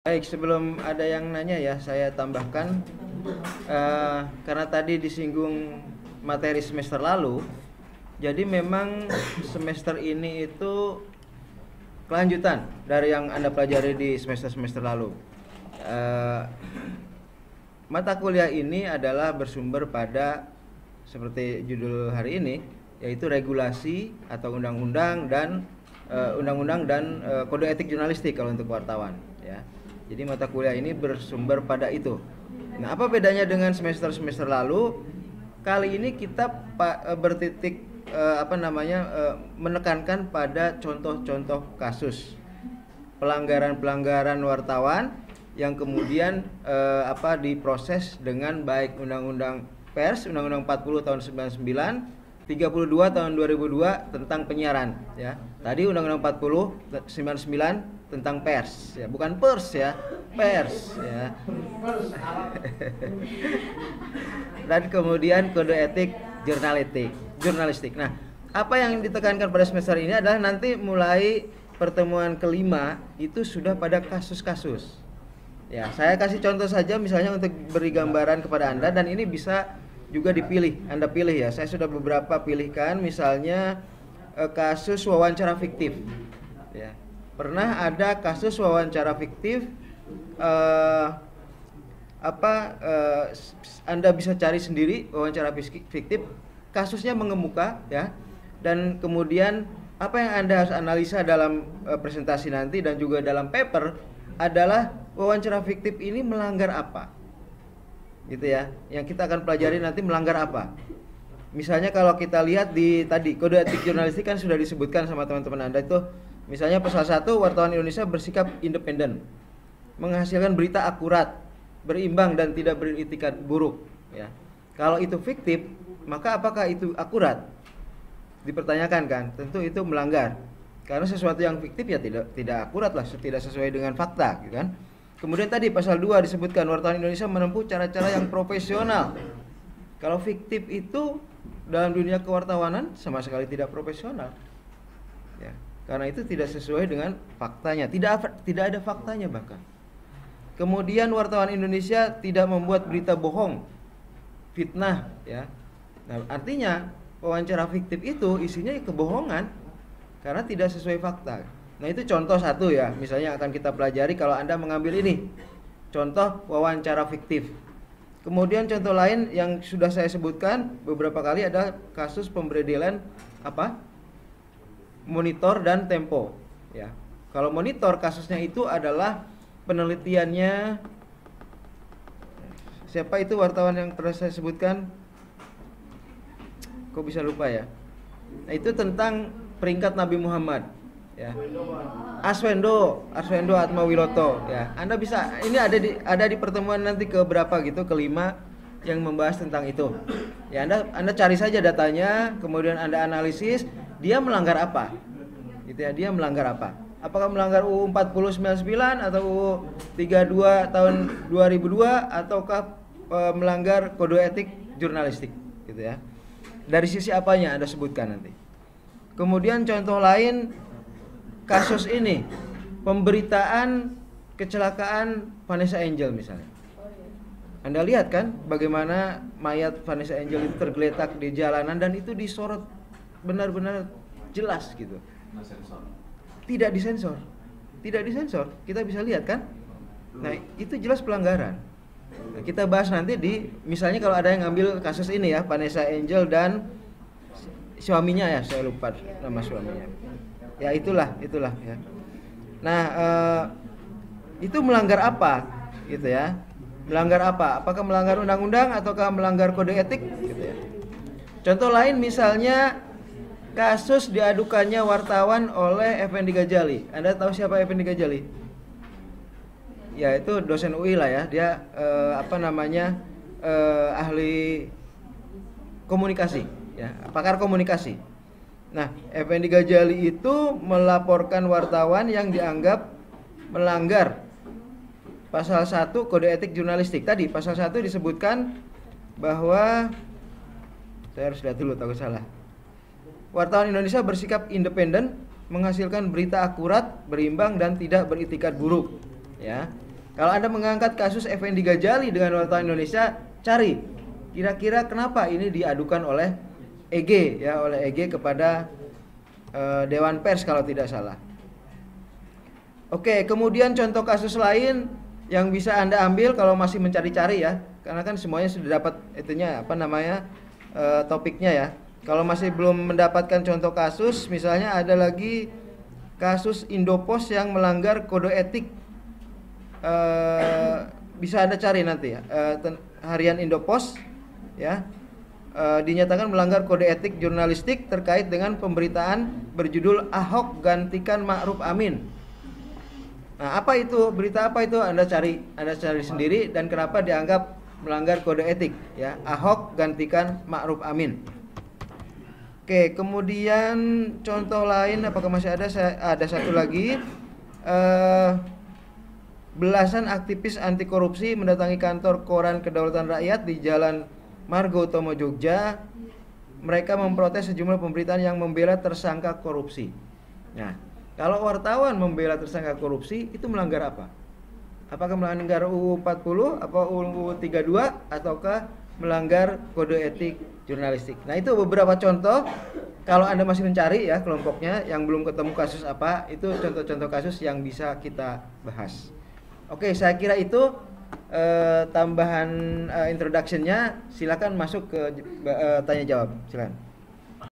Baik, sebelum ada yang nanya ya, saya tambahkan karena tadi disinggung materi semester lalu, jadi memang semester ini itu kelanjutan dari yang Anda pelajari di semester-semester lalu. Mata kuliah ini adalah bersumber pada seperti judul hari ini, yaitu regulasi atau undang-undang dan kode etik jurnalistik kalau untuk wartawan ya. Jadi mata kuliah ini bersumber pada itu. Nah, apa bedanya dengan semester-semester lalu? Kali ini kita bertitik menekankan pada contoh-contoh kasus pelanggaran-pelanggaran wartawan yang kemudian diproses dengan baik Undang-Undang Pers, Undang-Undang 40 tahun 99, 32 tahun 2002 tentang penyiaran ya. Tadi Undang-Undang 40 99 tentang pers ya, bukan pers ya, pers ya. Dan kemudian kode etik jurnalistik. Nah, apa yang ditekankan pada semester ini adalah nanti mulai pertemuan kelima itu sudah pada kasus-kasus. Ya, saya kasih contoh saja misalnya untuk beri gambaran kepada Anda, dan ini bisa juga dipilih, Anda pilih ya. Saya sudah beberapa pilihkan, misalnya kasus wawancara fiktif. Ya. Pernah ada kasus wawancara fiktif, Anda bisa cari sendiri wawancara fiktif, kasusnya mengemuka ya, dan kemudian apa yang Anda harus analisa dalam presentasi nanti dan juga dalam paper adalah wawancara fiktif ini melanggar apa, gitu ya. Yang kita akan pelajari nanti melanggar apa. Misalnya kalau kita lihat di tadi kode etik jurnalistik kan sudah disebutkan sama teman-teman Anda itu. Misalnya pasal 1, wartawan Indonesia bersikap independen, menghasilkan berita akurat, berimbang dan tidak beritikat buruk ya. Kalau itu fiktif, maka apakah itu akurat? Dipertanyakan kan? Tentu itu melanggar. Karena sesuatu yang fiktif ya tidak akurat lah, tidak sesuai dengan fakta gitu kan. Kemudian tadi pasal 2 disebutkan wartawan Indonesia menempuh cara-cara yang profesional. Kalau fiktif itu dalam dunia kewartawanan sama sekali tidak profesional. Ya. Karena itu tidak sesuai dengan faktanya, tidak ada faktanya bahkan. Kemudian wartawan Indonesia tidak membuat berita bohong, fitnah ya. Nah, artinya wawancara fiktif itu isinya kebohongan karena tidak sesuai fakta. Nah, itu contoh satu ya, misalnya akan kita pelajari kalau Anda mengambil ini. Contoh wawancara fiktif. Kemudian contoh lain yang sudah saya sebutkan beberapa kali adalah kasus pemberedelan Monitor dan Tempo ya. Kalau Monitor kasusnya itu adalah penelitiannya siapa itu wartawan yang pernah saya sebutkan, kok bisa lupa ya. Nah, itu tentang peringkat Nabi Muhammad ya. Arswendo Atmawiloto ya. Anda bisa, ini ada di pertemuan nanti ke berapa gitu, kelima yang membahas tentang itu. Ya, Anda cari saja datanya, kemudian Anda analisis dia melanggar apa. Gitu ya, dia melanggar apa? Apakah melanggar UU 4099 atau UU 32 tahun 2002 ataukah melanggar kode etik jurnalistik gitu ya. Dari sisi apanya Anda sebutkan nanti. Kemudian contoh lain kasus ini, pemberitaan kecelakaan Vanessa Angel misalnya. Anda lihat kan bagaimana mayat Vanessa Angel itu tergeletak di jalanan dan itu disorot benar-benar jelas gitu. Tidak disensor. Kita bisa lihat kan? Nah, itu jelas pelanggaran. Nah, kita bahas nanti misalnya kalau ada yang ngambil kasus ini ya, Vanessa Angel dan suaminya ya, saya lupa nama suaminya. Ya itulah ya. Nah, itu melanggar apa gitu ya? Melanggar apa? Apakah melanggar undang-undang ataukah melanggar kode etik gitu ya. Contoh lain misalnya kasus diadukannya wartawan oleh Effendi Ghazali. Anda tahu siapa Effendi Ghazali? Ya, itu dosen UI lah ya. Dia ahli komunikasi ya, pakar komunikasi. Nah, Effendi Ghazali itu melaporkan wartawan yang dianggap melanggar pasal 1 kode etik jurnalistik. Tadi pasal 1 disebutkan bahwa, saya harus lihat dulu takut salah. Wartawan Indonesia bersikap independen, menghasilkan berita akurat, berimbang dan tidak beritikat buruk. Ya. Kalau Anda mengangkat kasus Effendi Ghazali dengan wartawan Indonesia, cari kira-kira kenapa ini diadukan oleh EG ya, oleh EG kepada Dewan Pers kalau tidak salah. Oke, kemudian contoh kasus lain yang bisa Anda ambil kalau masih mencari-cari ya, karena kan semuanya sudah dapat itunya apa namanya topiknya ya. Kalau masih belum mendapatkan contoh kasus, misalnya ada lagi kasus Indopos yang melanggar kode etik. Bisa Anda cari nanti ya, harian Indopos ya, dinyatakan melanggar kode etik jurnalistik terkait dengan pemberitaan berjudul Ahok gantikan Ma'ruf Amin. Nah, apa itu berita, apa itu Anda cari sendiri, dan kenapa dianggap melanggar kode etik ya, Ahok gantikan Ma'ruf Amin. Oke, kemudian contoh lain apakah masih ada? Ada satu lagi, belasan aktivis anti korupsi mendatangi kantor Koran Kedaulatan Rakyat di Jalan Margo Utomo Jogja. Mereka memprotes sejumlah pemberitaan yang membela tersangka korupsi. Nah, kalau wartawan membela tersangka korupsi itu melanggar apa? Apakah melanggar UU 40, apa UU 32, ataukah melanggar kode etik jurnalistik? Nah, itu beberapa contoh. Kalau Anda masih mencari ya kelompoknya yang belum ketemu kasus apa, itu contoh-contoh kasus yang bisa kita bahas. Oke, saya kira itu tambahan introduction-nya. Silakan masuk ke tanya jawab. Silakan.